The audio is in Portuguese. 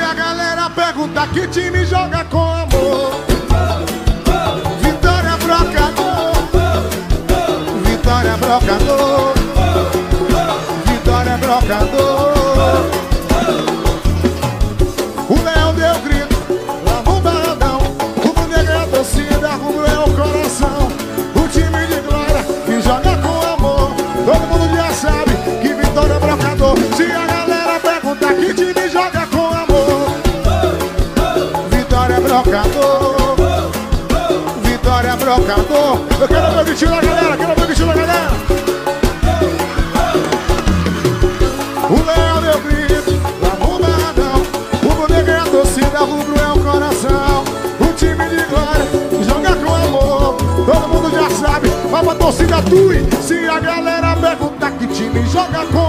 a galera pergunta que time joga com amor, Vitória Brocador, Vitória Brocador, Vitória Brocador. O leão deu grito lá no Barradão, o negro é a torcida, o rubro é o coração. O time de glória que joga com amor, todo mundo já sabe que Vitória Brocador. Se a galera pergunta que time joga com amor, Vitória Brocador, Vitória Brocador. Eu quero ver o gritinho da galera, quero ver o gritinho da galera. O leão deu grito lá no Barradão, o negro é a torcida, o rubro é o coração. O time de glória joga com amor, todo mundo já sabe, vamos a torcida tui. Se a galera pergunta que time joga com